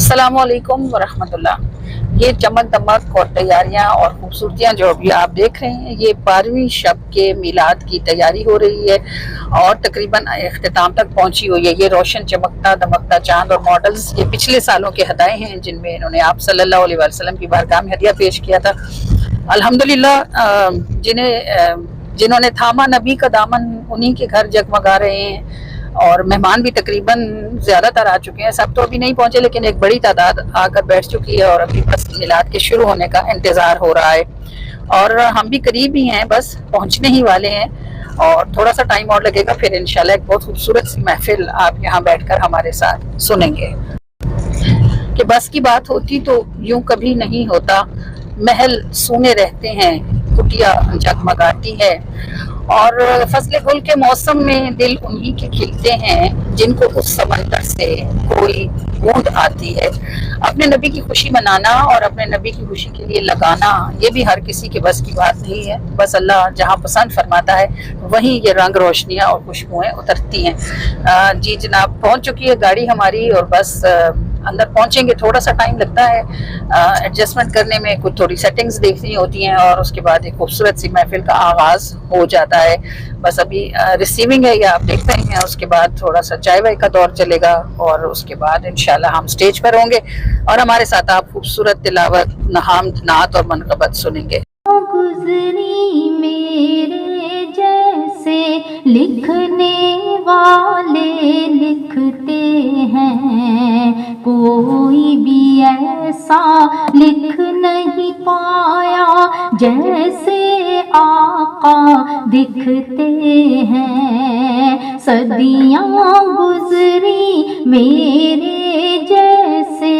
अस्सलाम वालेकुम वरहमतुल्लाह। ये चमक दमक और तैयारियां और खूबसूरतियां जो अभी आप देख रहे हैं, ये 12वीं शब के मिलाद की तैयारी हो रही है और तकरीबन इख्तिताम तक पहुंची हुई है। ये रोशन चमकता दमकता चांद और मॉडल्स ये पिछले सालों के हदाएं हैं जिनमें इन्होंने आप सल्लल्लाहु अलैहि वसल्लम की बारगाह में हदिया पेश किया था। अल्हम्दुलिल्लाह जिन्होंने थामा नबी का दामन, उन्हीं के घर जगमगा रहे हैं और मेहमान भी तकरीबन ज़्यादातर आ चुके हैं। सब तो अभी नहीं पहुंचे, लेकिन एक बड़ी तादाद आकर बैठ चुकी है और अभी बस मिलाद के शुरू होने का इंतज़ार हो रहा है और हम भी करीब ही हैं, बस पहुंचने ही वाले हैं और थोड़ा सा टाइम और लगेगा। फिर इंशाल्लाह एक बहुत खूबसूरत सी महफिल आप यहाँ बैठकर हमारे साथ सुनेंगे। कि बस की बात होती तो यूं कभी नहीं होता, महल सूने रहते हैं, कुटिया जगमगाती है और फसले गुल के मौसम में दिल उन्हीं के खिलते हैं जिनको उस समंदर से कोई बूंद आती है। अपने नबी की खुशी मनाना और अपने नबी की खुशी के लिए लगाना, ये भी हर किसी के बस की बात नहीं है। बस अल्लाह जहाँ पसंद फरमाता है वहीं ये रंग रोशनियाँ और खुशबुएं उतरती हैं। जी जनाब, पहुँच चुकी है गाड़ी हमारी और बस अंदर पहुंचेंगे। थोड़ा सा टाइम लगता है एडजस्टमेंट करने में, कुछ थोड़ी सेटिंग्स देखनी होती हैं और उसके बाद एक खूबसूरत सी महफिल का आगाज़ हो जाता है। बस अभी रिसीविंग है, या आप देख रहे हैं। उसके बाद थोड़ा सा चाय वाय का दौर चलेगा और उसके बाद इंशाल्लाह हम स्टेज पर होंगे और हमारे साथ आप खूबसूरत तिलावत, हाम्द, नात और मनक़बत सुनेंगे। गुज़री मेरे जैसे लिखने वाले लिखते हैं, कोई भी ऐसा लिख नहीं पाया जैसे आका दिखते हैं। सदियाँ गुज़री मेरे जैसे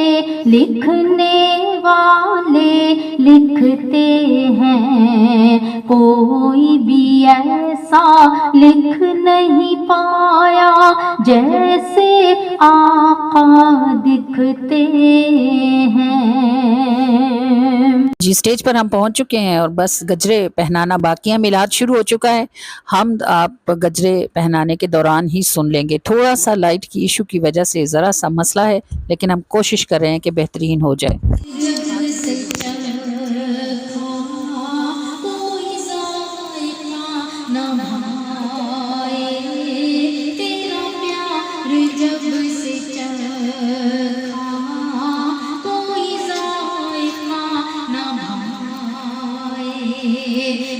लिखने वाले लिखते हैं, कोई भी ऐसा लिख नहीं पाया जैसे आका दिखते हैं। जी स्टेज पर हम पहुंच चुके हैं और बस गजरे पहनाना बाकी है। मिलाद शुरू हो चुका है। हम आप गजरे पहनाने के दौरान ही सुन लेंगे। थोड़ा सा लाइट की इशू की वजह से ज़रा सा मसला है, लेकिन हम कोशिश कर रहे हैं कि बेहतरीन हो जाए।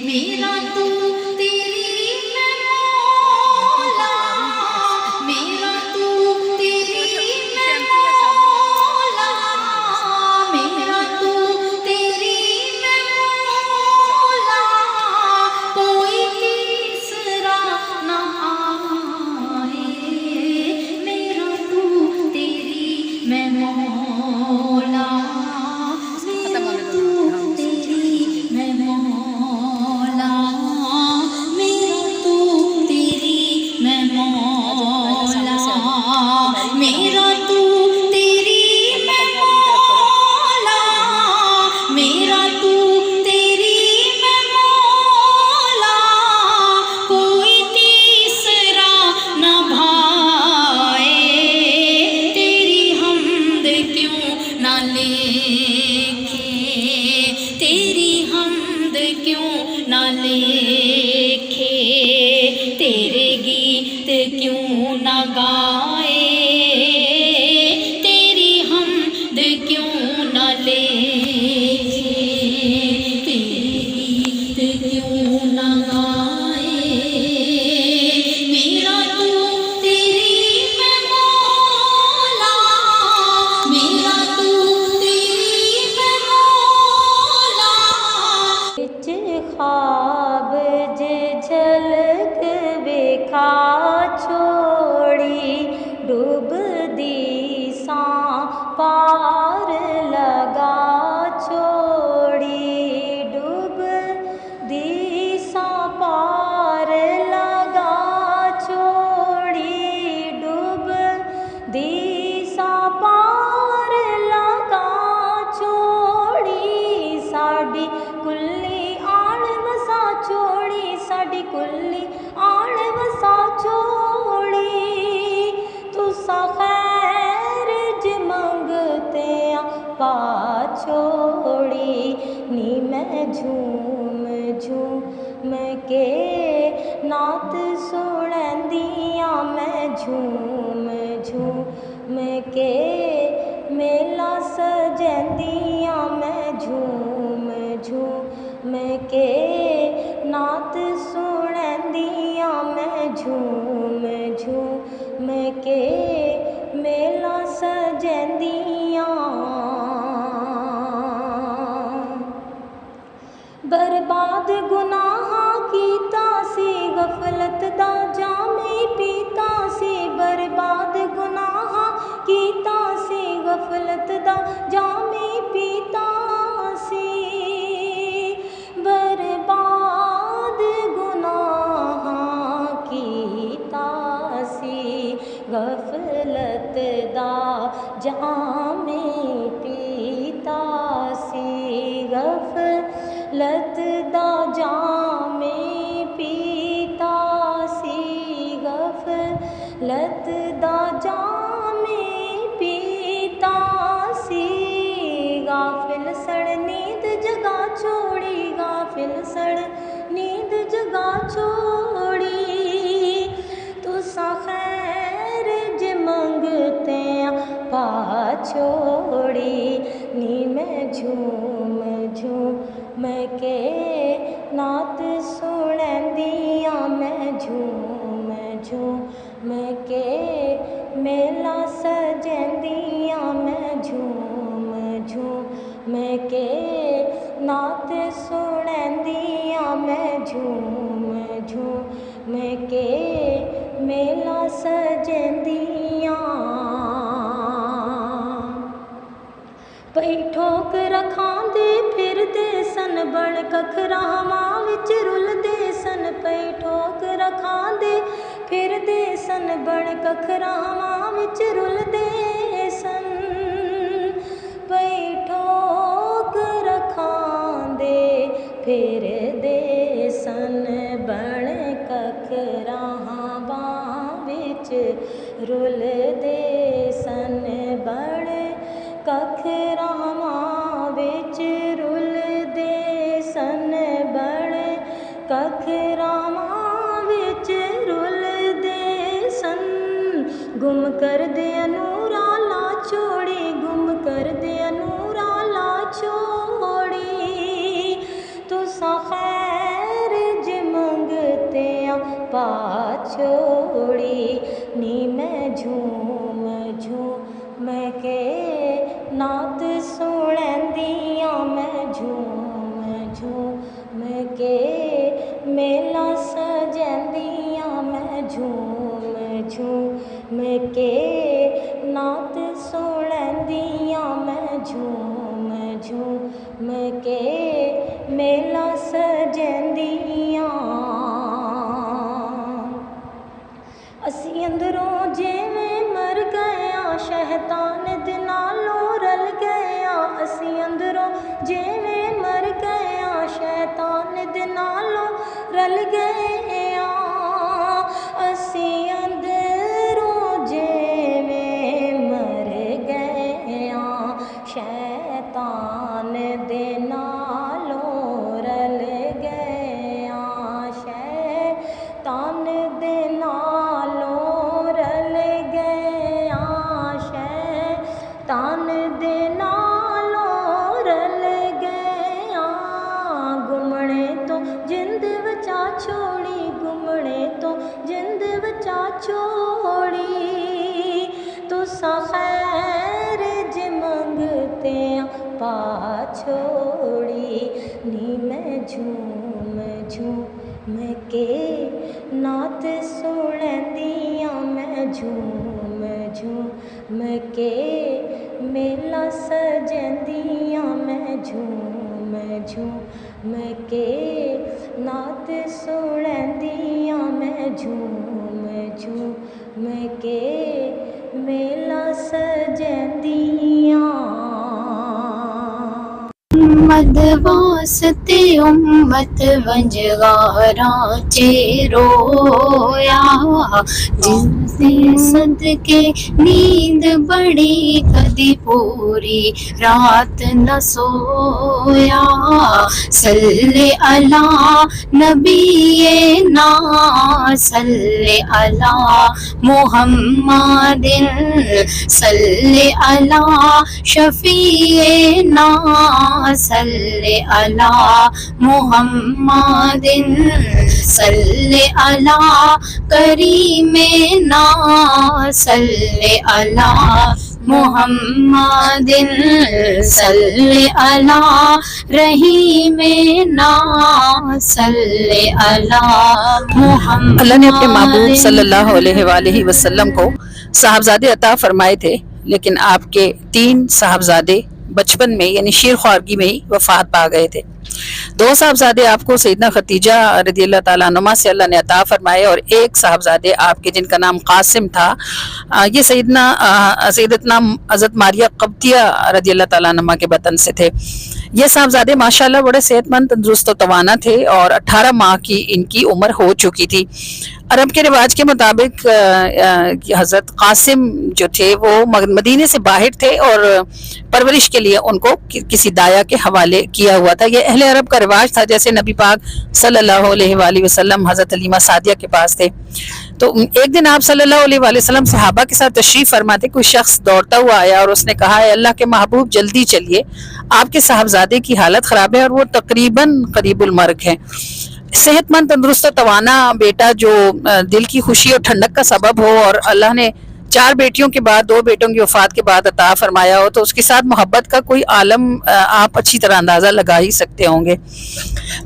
मेरा तू तेरी मैं मौला, मेरा तू तेरी मैं मौला, मेरा तू तेरी मैं मौला, कोई तीसरा ना आए। मेरा तू तेरी मैं मौला, मेरा तू तेरी मैं मौला, मेरा तू तेरी मैं मौला, कोई तीसरा न भाए। तेरी हमद क्यों न लेखे, तेरी हमद क्यों न लेखे, तेरे गीत क्यों न गाए, तेरी हमद क्यों न लेखे, तेरी गीत क्यों न गाए। मेरा तू तेरी मैं मौला, मेरा तू तेरी मैं मौला। ख्वाब जे झलक बेखा छोड़ी, डूबदी सा पार लगा छोड़ी, डूबदी सा पार लगा छोड़ी, डूबदी सा पार लगा छोड़ी, साड़ी कुल्ली आड़ वसा छोड़ी, साड़ी कुल्ली आड़ वसा छोड़ी, तुसा खैर ज मंगते पा छोड़ी नी मैं झूम झूम के नात सुणंदियां मैं झूम झूम के मेला सजंदियां मैं झूम झूम के नात सुणंदियां मैं झूम झूम के मेला सजंदियां बर्बाद गुनाहां कीता सी गफलत दा जामे पीता सी बर्बाद गुनाहां कीता सी गफलत दा जामे पीता सी बर्बाद गुनाहां कीता सी गफलत दा जामे पीता सी गफलत दा जामे पीता सी गफलत दा जामे पीता सी गाफिल सड़ नींद जगा छोड़ी गाफिल सड़ नींद जगा छोड़ी तुसा खैर ज मंगते पा छोड़ी नी मैं झूम झूम के नात सुणंदियां मैं झूम झूम के मेला सजंदियां मैं झूम झूम के नात सुणंदियां मैं झूम झूम के मेला सजंदियां पई ठोक रखांदे फिरदे सन बण कखरावां विच रुलदे सन पई ठोक रखांदे फिरदे सन बण कखरावां विच रुलदे सन पई ठोक रखांदे फिरदे सन बण कखरावां विच रुलदे सन बण कखरावां विच रुलदे सन बण कखरावां विच रुलदे सन गुम कर दे अनूरा ला छोड़ी गुम कर दे अनूरा ला छोड़ी तुसा खैर ज मंगते पा छोड़ी नी मैं झूम झूम के नात सुणंदियां मैं झूम झूम के मेला सजंदियां मैं झूम झूम के नात सुणंदियां मैं झूम झूम के मेला सजंदियां असी अंदरों जिवें मर गया शैतान दे नालों रल गया असी अंदरों जिवें मर गया शैतान दे नालों रल गया असी अंदरों जिवें मर गया शैतान दे नालों रल गया शैतान दे नालों रल गया शैतान दे नालों रल गया गुमणे तो जिंद बचा छोड़ी गुमणे तो जिंद बचा छोड़ी तुसा खैर ज मंगते पा छोड़ी नी मैं झूम झूम के नात सुणंदियां मैं झूम झूम के मेला सजंदियां मैं झूम झूम के नात सुणंदियां मैं झूम झूम के मेला सजंदियां मद वास्ते उम्मत वंजगारां चे रोया, जिसने सदके नींद बड़ी कदी पूरी रात न सोया। सल्ले अला नबीए ना, सल्ले अला मुहम्मदिन, सल्ले अला शफीए ना, सल्ले अला मुहम्मदिन, सल्ले अला करीमे ना, सल्ले अला मुहम्मदिन, सल्ले अला रहीमे ना, सल्ले अला मुहम्मद। अल्लाह ने अपने महबूब सल्लल्लाहु अलैहि वसल्लम को साहबजादे अता फरमाए थे, लेकिन आपके 3 साहबजादे बचपन में यानी शीर ख्वारगी में ही वफात पा गए थे। 2 साहबजादे आपको सैयदना खतीजा रज़ियल्लाहु ताला अन्हुमा से अल्लाह ने अता फरमाए और 1 साहबजादे आपके जिनका नाम कासिम था, ये सैयदतना हज़रत मारिया क़ब्तिया रज़ियल्लाहु ताला अन्हुमा के बतन से थे। ये साहबजादे माशाल्लाह बड़े सेहतमंद, तंदुरुस्त और तवाना थे और 18 माह की इनकी उम्र हो चुकी थी। अरब के रिवाज के मुताबिक हज़रत कासिम जो थे वो मदीने से बाहर थे और परवरिश के लिए उनको किसी दाया के हवाले किया हुआ था। ये अहले अरब का रिवाज था, जैसे नबी पाक सल्लल्लाहु अलैहि वसल्लम हज़रत हलीमा सादिया के पास थे। तो एक दिन आप सल्लल्लाहु अलैहि वसल्लम सहाबा के साथ तशरीफ फरमाते, कोई शख्स दौड़ता हुआ आया और उसने कहा, अल्लाह के महबूब जल्दी चलिए, आपके साहबजादे की हालत ख़राब है और वो तकरीबन करीबुल मर्ग है। सेहतमंद, तंदुरुस्त, तवाना बेटा जो दिल की खुशी और ठंडक का सबब हो और अल्लाह ने 4 बेटियों के बाद 2 बेटों की वफात के बाद अता फरमाया हो, तो उसके साथ मोहब्बत का कोई आलम आप अच्छी तरह अंदाज़ा लगा ही सकते होंगे।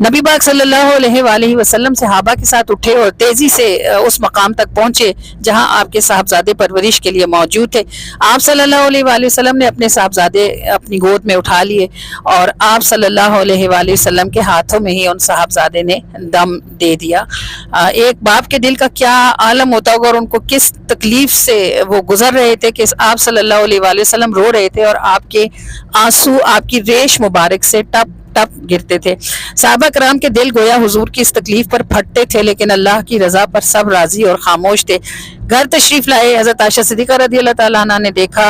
नबी पाक सल्लल्लाहु अलैहि वसल्लम सहाबा के साथ उठे और तेज़ी से उस मकाम तक पहुँचे जहाँ आपके साहबजादे परवरिश के लिए मौजूद थे। आप सल्लल्लाहु अलैहि वसल्लम ने अपने साहबजादे अपनी गोद में उठा लिए और आप सल्लल्लाहु अलैहि वसल्लम के हाथों में ही उन साहबजादे ने दम दे दिया। एक बाप के दिल का क्या आलम होता होगा और उनको किस तकलीफ से वो गुजर रहे थे कि आप सल्लल्लाहु अलैहि वसल्लम रो रहे थे और आपके आंसू आपकी रेश मुबारक से टप टप गिरते थे। सहाबा कराम के दिल गोया हुजूर की इस तकलीफ पर फटते थे, लेकिन अल्लाह की रजा पर सब राजी और खामोश थे। घर तशरीफ लाए हज़रत आयशा सिद्दीक़ा रज़ियल्लाहु ताला अन्हा ने देखा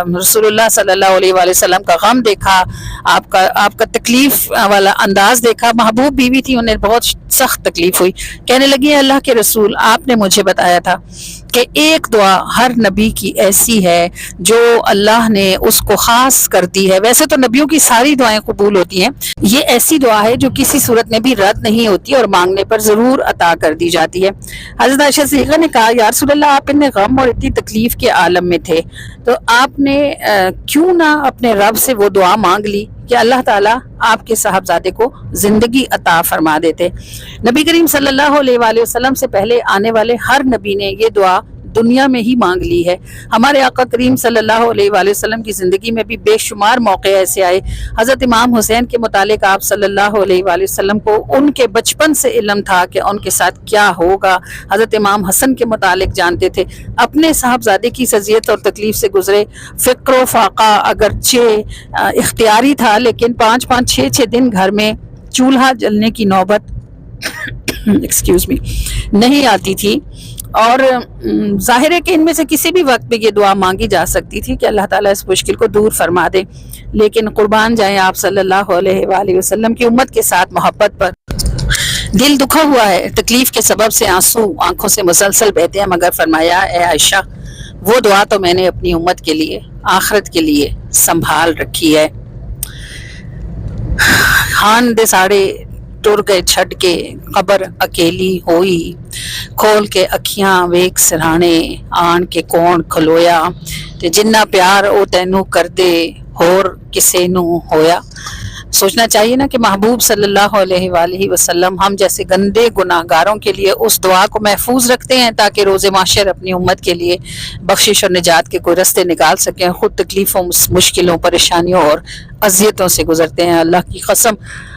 रसूलुल्लाह सल्लल्लाहु अलैहि वसल्लम का गम देखा, आपका तकलीफ वाला अंदाज देखा। महबूब बीवी थी, उन्हें बहुत सख्त तकलीफ हुई। कहने लगी, अल्लाह के रसूल, आपने मुझे बताया था कि एक दुआ हर नबी की ऐसी है जो अल्लाह ने उसको खास कर दी है। वैसे तो नबियों की सारी दुआएं कबूल होती हैं, ये ऐसी दुआ है जो किसी सूरत में भी रद्द नहीं होती और मांगने पर जरूर अता कर दी जाती है। हज़रत आयशा सिद्दीक़ा ने कहा, या रसूलल्लाह, आप इतने गम और इतनी तकलीफ के आलम में थे, तो आपने क्यों ना अपने रब से वो दुआ मांग ली कि अल्लाह ताला आपके साहबजादे को जिंदगी अता फरमा देते। नबी करीम सल्लल्लाहु अलैहि वसल्लम से पहले आने वाले हर नबी ने ये दुआ दुनिया में ही मांग ली है। हमारे आका करीम सल्लल्लाहु अलैहि वसल्लम की ज़िंदगी में भी बेशुमार मौके ऐसे आए। हज़रत इमाम हुसैन के मुतालिक आप सल्लल्लाहु अलैहि वसल्लम को उनके बचपन से इल्म था कि उनके साथ क्या होगा। हज़रत इमाम हसन के मुतालिक जानते थे। अपने साहबजादे की सजियत और तकलीफ से गुजरे। फ़िक्र फाका अगरचे इख्तियारी था, लेकिन 5-5, 6-6 दिन घर में चूल्हा जलने की नौबत एक्सक्यूज मी नहीं आती थी और जाहिर है कि इनमें से किसी भी वक्त में ये दुआ मांगी जा सकती थी कि अल्लाह ताला इस मुश्किल को दूर फरमा दे। लेकिन कुर्बान जाएं आप सल्लल्लाहु अलैहि वसल्लम की उम्मत के साथ मोहब्बत पर। दिल दुखा हुआ है, तकलीफ के सबब से आंसू आंखों से मुसलसल बहते हैं, मगर फरमाया, ए आयशा, वो दुआ तो मैंने अपनी उम्मत के लिए, आखिरत के लिए संभाल रखी है। खान दे साड़े टुर गए छड़ के, कबर अकेली होई, खोल के अखियां वेख सिरहाने, आन के कौन खलोया, ते जिन्ना प्यार ओ तैनू कर दे होर किसे नू होया। सोचना चाहिए ना कि महबूब सल्लल्लाहु अलैहि वसल्लम हम जैसे गंदे गुनाहगारों के लिए उस दुआ को महफूज रखते हैं ताकि रोज़े माशर अपनी उम्मत के लिए बख्शिश और निजात के कोई रास्ते निकाल सकें। खुद तकलीफ़ों, मुश्किलों, परेशानियों और अजियतों से गुजरते हैं। अल्लाह की कसम,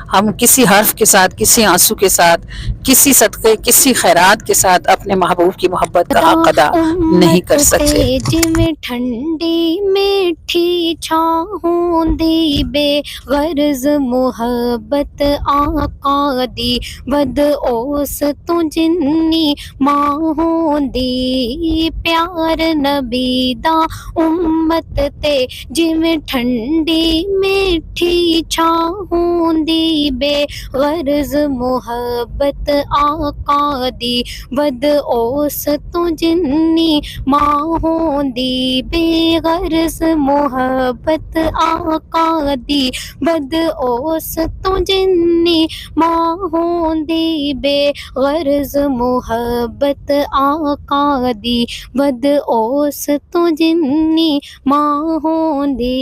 हम किसी हर्फ के साथ, किसी आंसू के साथ, किसी सदक़े, किसी खैरात के साथ अपने महबूब की मोहब्बत का हक अदा नहीं कर सकते। जिमें ठंडी मीठी छाहों दी बेगर्ज मुहब्बत आका दी बद ओस तू जिन्नी माहों दी प्यार नबी दा उम्मत ते जिमें ठंडी मीठी छाहों दी बेगर्ज मुहब्बत आका दी बद ओस तू जिन्नी माहों दी बेगर्ज मुहब्बत आका दी बद ओस तू जिन्नी माहों दी बेगर्ज मुहब्बत आका दी बद ओस तू जिन्नी माहों दी।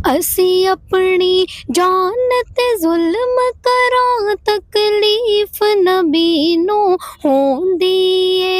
असी अपनी जान ते जुल्म करां तकलीफ नबी नू होंदी ए।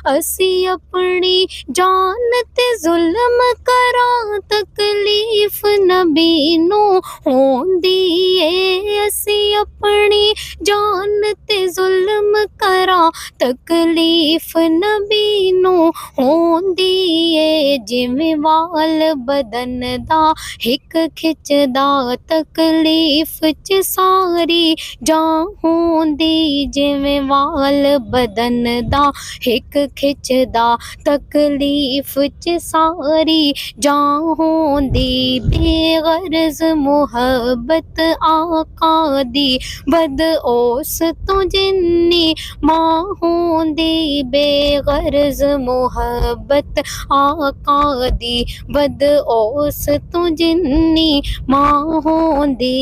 असी अपनी जान ते जुल्म करां तकलीफ नबी नू होंदी ए। असी अपनी जान ते जुल्म करां तकलीफ नबी नू होंदी ए। जिवें वाल बदन दा हिक खिचदा तकलीफ च सारी जां होंदी। जिवें वाल बदन दा हिक खिचदा तकलीफ च सारी जां होंदी। बेगर्ज मुहब्बत आका दी बद ओस तू जिन्नी मां होंदी। बेगर्ज मुहब्बत आका दी बद ओस तू जिन्नी मां होंदी।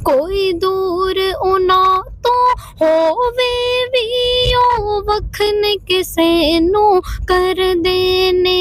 कोई दूर उना तो होवे भी ओ वखन किसे नू कर देने।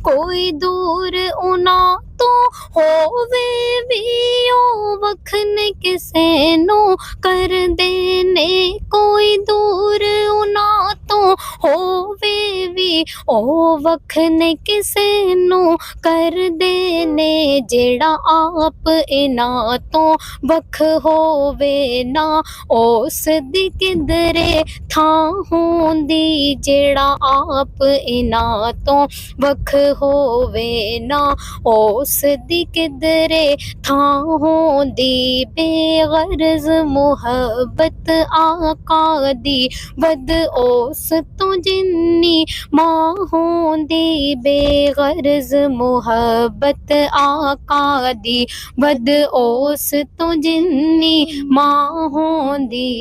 कोई दूर उना तो होवे भी ओ वखन किसे नू कर देने। कोई दूर उना तो होवे भी ओ वखन किसे नू कर देने। जेड़ा आप इना तो वख होवे ना उस दी किधरे थां होंदी। जेड़ा आप इना तो वख होवे ना उस दी किधरे थां होंदी। बेगर्ज मुहब्बत आका दी बद ओस तू जिन्नी मां होंदी। बेगर्ज मुहब्बत आका दी बद ओस तू जिन्नी मां होंदी।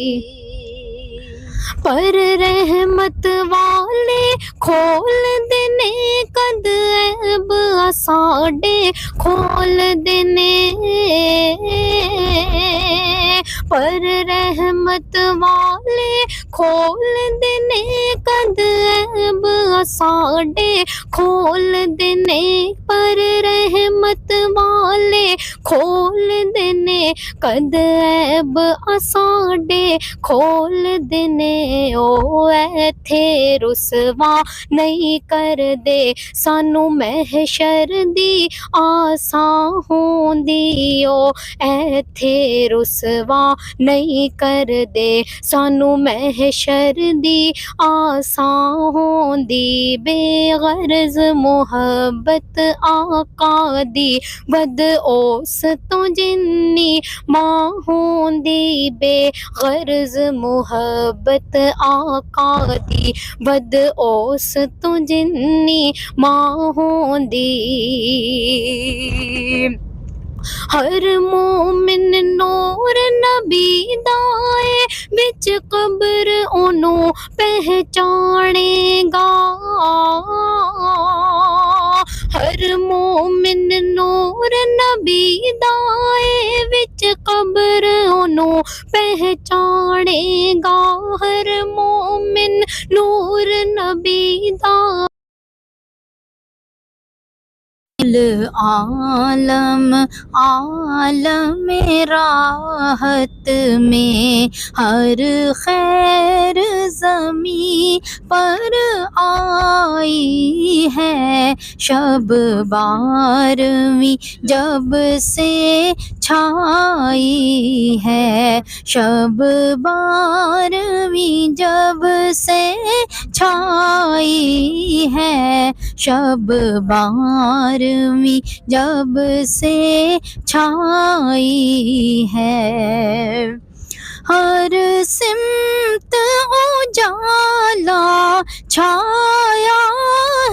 पर रहमत वाले खोल देने कद ऐब साडे खोल देने। पर रहमत वाले खोल देने कद ऐब साडे खोल देने। पर रहमत वाले खोल देने कद ऐब साडे खोल देने। ओ ऐथे रुसवा नहीं कर दे सानू महशर दी आसां होंदी। ओ ऐथे रुसवा नहीं कर दे सानू महशर दी आसां होंदी। बेगर्ज मुहब्बत आका दी बद ओस तू जिन्नी मां होंदी। बेगर्ज मुहब्बत आका दी बद ओस तू जिन्नी मां होंदी। हर मोमिन नूर नबी दाए विच कब्र ओनू पहचानेगा। हर मोमिन नूर नबी दाए विच कब्र ओनू पहचानेगा। हर मोमिन नूर नबी दा عالم عالم راحت میں ہر خیر زمین پر آئی ہے، شب 12ویں جب سے چھائی ہے، شب 12ویں جب سے چھائی ہے، شب 12ویں جب سے چھائی ہے، ہر سمت اجالا چھایا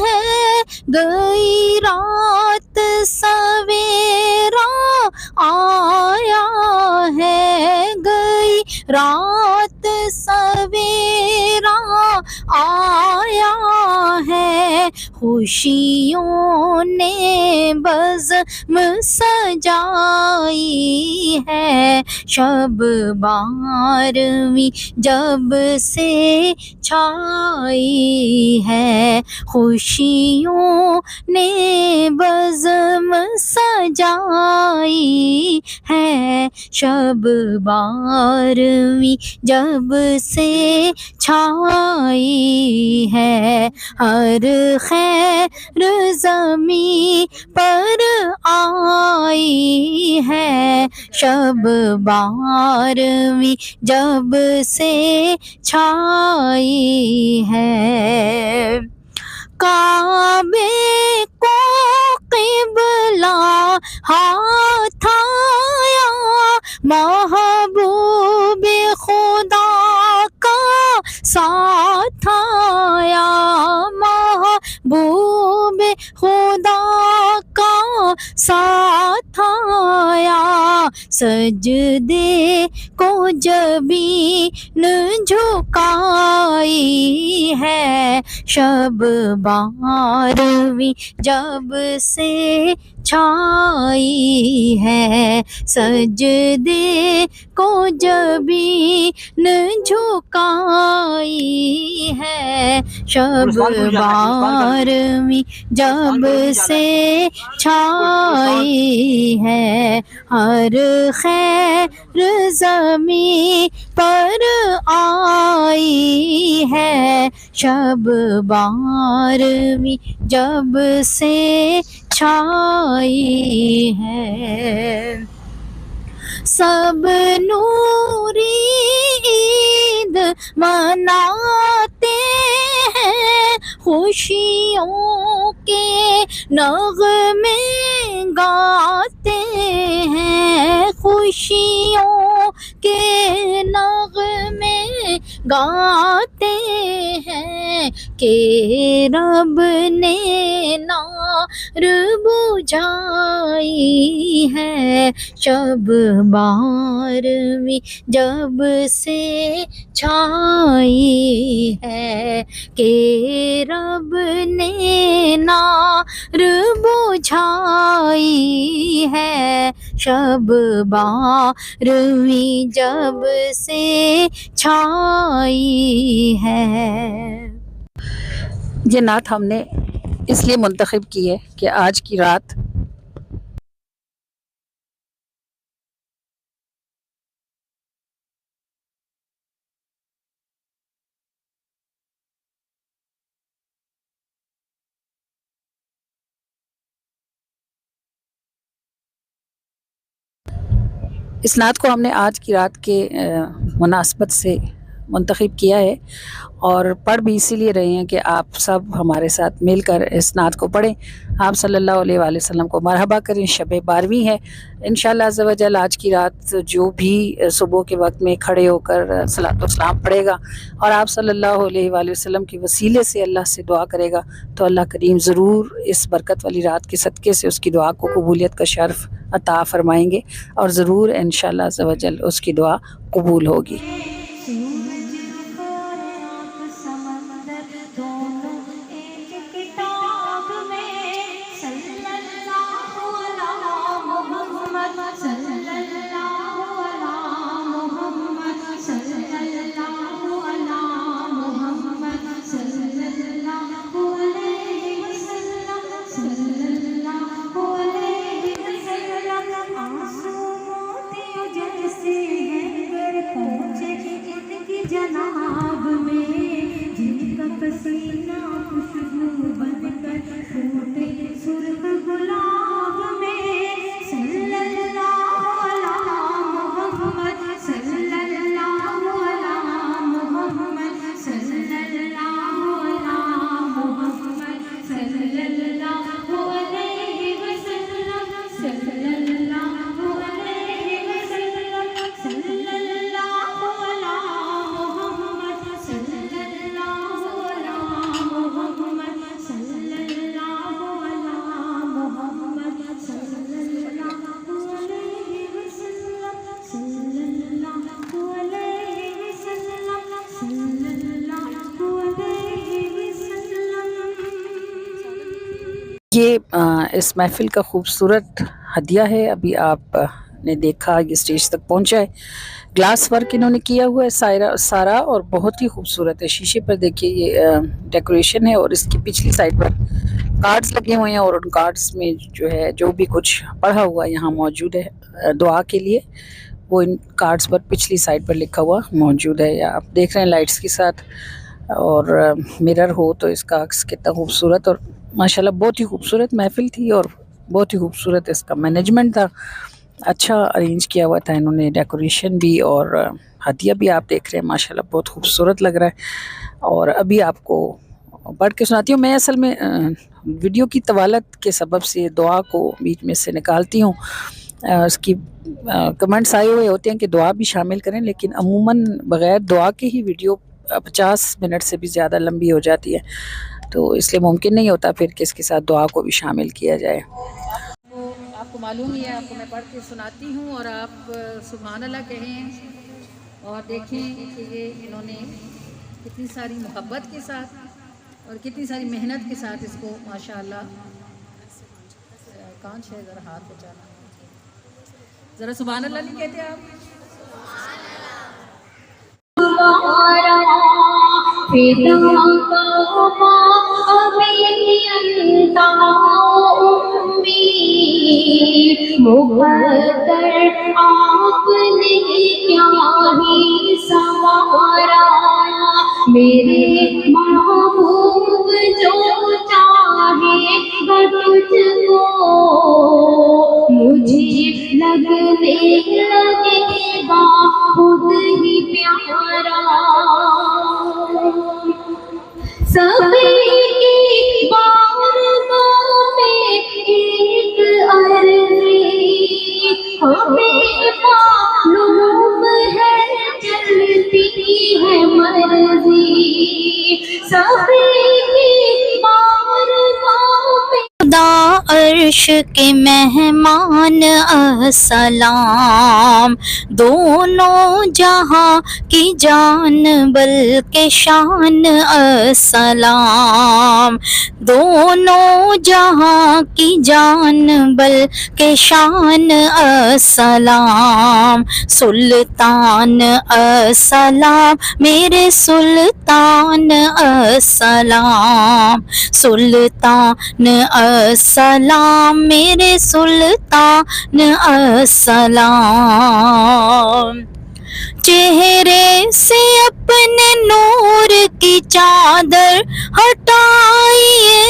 ہے، گئی رات سویرا آیا ہے، گئی رات سویرا آیا ہے، خوشیوں نے بزم سجائی ہے، شب 12ویں جب سے چھائی ہے، خوشیوں نے بزم سجائی ہے، شب 12ویں جب سے چھائی ہے، ہر خیر زمین پر آئی ہے، شب 12ویں جب سے چھائی ہے، کعبے کو قبلہ ہاتھ آیا، محبوب خدا کا ساتھ آیا، محبوب خدا کا ساتھ آیا، سجدے کو جبین جھکائی ہے، شب 12ویں جب سے چھائی ہے، سجدے کو جبین جھکائی ہے، شب 12ویں جب سے چھائی ہے، ہر خیر زمین پر آئی ہے، شب 12ویں جب سے چھائی ہے، سب نوری عید مناتے ہیں، خوشیوں کے نغمے گاتے ہیں، خوشیوں کے نغمے گاتے ہیں، کہ رب نے نار بجھائی ہے، شب 12ویں جب سے چھائی ہے، کہ رب نے نار بجھائی ہے، شب 12ویں جب سے چھائی ہے۔ یہ نعت ہم نے اس لیے منتخب کی ہے کہ آج کی رات اس نعت کو ہم نے آج کی رات کے مناسبت سے منتخب کیا ہے، اور پڑھ بھی اسی لیے رہے ہیں کہ آپ سب ہمارے ساتھ مل کر اس نعت کو پڑھیں، آپ صلی اللہ علیہ وآلہ وسلم کو مرحبا کریں۔ شب 12ویں ہے انشاءاللہ عز و جل، آج کی رات جو بھی صبح کے وقت میں کھڑے ہو کر صلاۃ و سلام پڑھے گا اور آپ صلی اللہ علیہ وآلہ وسلم کے وسیلے سے اللہ سے دعا کرے گا، تو اللہ کریم ضرور اس برکت والی رات کے صدقے سے اس کی دعا کو قبولیت کا شرف عطا فرمائیں گے، اور ضرور انشاءاللہ عز و جل اس کی دعا قبول ہوگی۔ जनाब में, जिनका पसीना खुशबू बनकर फूटे सुर्ख गुलाब में। सल्लल्लाहु अला मुहम्मद, सल्लल्लाहु अला मुहम्मद, सल्लल्लाहु अला मुहम्मद, सल्लल्लाहु अलैहि वसल्लम, सल्लल्लाहु अलैहि वसल्लम, सल्लल्लाहु अला मुहम्मद, सल्लल्लाहु अला मुहम्मद, सल्लल्लाहु अला मुहम्मद, सल्लल्लाहु अलैहि वसल्लम, सल्लल्लाहु अलैहि वसल्लम, सल्लल्लाहु अलैहि वसल्लम। ये इस महफिल का खूबसूरत हदिया है। अभी आपने देखा ये स्टेज तक पहुंचा है। ग्लास वर्क इन्होंने किया हुआ है सारा और बहुत ही खूबसूरत है। शीशे पर देखिए ये डेकोरेशन है और इसकी पिछली साइड पर कार्ड्स लगे हुए हैं और उन कार्ड्स में जो है जो भी कुछ पढ़ा हुआ यहाँ मौजूद है दुआ के लिए, वो इन कार्ड्स पर पिछली साइड पर लिखा हुआ मौजूद है। या आप देख रहे हैं लाइट्स के साथ और मिरर हो तो इसका अक्स कितना खूबसूरत, और माशाल्लाह बहुत ही खूबसूरत महफिल थी और बहुत ही खूबसूरत इसका मैनेजमेंट था। अच्छा अरेंज किया हुआ था इन्होंने, डेकोरेशन भी और हदिया भी आप देख रहे हैं माशाल्लाह बहुत खूबसूरत लग रहा है। और अभी आपको पढ़ के सुनाती हूँ। मैं असल में वीडियो की तवालत के सबब से दुआ को बीच में से निकालती हूँ। उसकी कमेंट्स आए हुए होते हैं कि दुआ भी शामिल करें, लेकिन अमूमन बग़ैर दुआ के ही वीडियो 50 मिनट से भी ज़्यादा लंबी हो जाती है, तो इसलिए मुमकिन नहीं होता फिर कि इसके साथ दुआ को भी शामिल किया जाए। आपको मालूम ही है, आपको मैं पढ़ के सुनाती हूँ और आप सुभान अल्लाह कहें और देखें कि ये इन्होंने कितनी सारी मोहब्बत के साथ और कितनी सारी मेहनत के साथ इसको माशाअल्लाह। कांच है, ज़रा हाथ बचाना, ज़रा सुभान अल्लाह नहीं कहते आप? मुक़द्दर आपने क्या ही संवारा, मेरे महबूब जो चाहेगा तुझको, मुझे लगने लगेगा खुद ही प्यारा। सभी की बारगाह में एक अर्ज़ी, हमें मालूम है चलती है मर्ज़ी। सभी की बारगाह में खुदा अर्श के मेहमान अस्सलाम, दोनों जहां की जान बल्कि शान अस्सलाम, दोनों जहां की जान बल्कि शान अस्सलाम। सुल्तान अस्सलाम मेरे सुल्तान अस्सलाम, सुल्तान अस्सलाम मेरे सुल्तान अस्सलाम। चेहरे से अपने नूर की चादर हटाइए,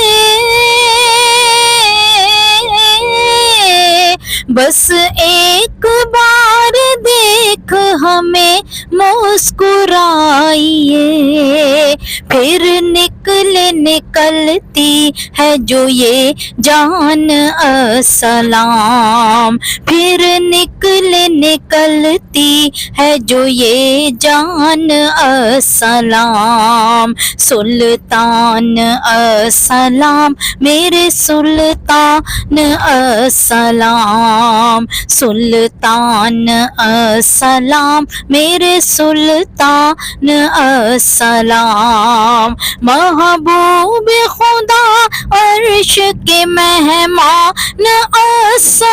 बस एक बार देख हमें मुस्कुराइए, फिर निकलती है जो ये जान अस्सलाम, फिर निकलती है जो ये जान अस्सलाम। सुल्तान अस्सलाम मेरे सुल्तान अस्सलाम, सुल्तान अस्सलाम मेरे सुल्तान अस्सलाम। महबूब खुदा अर्श के मेहमान अस्सलाम।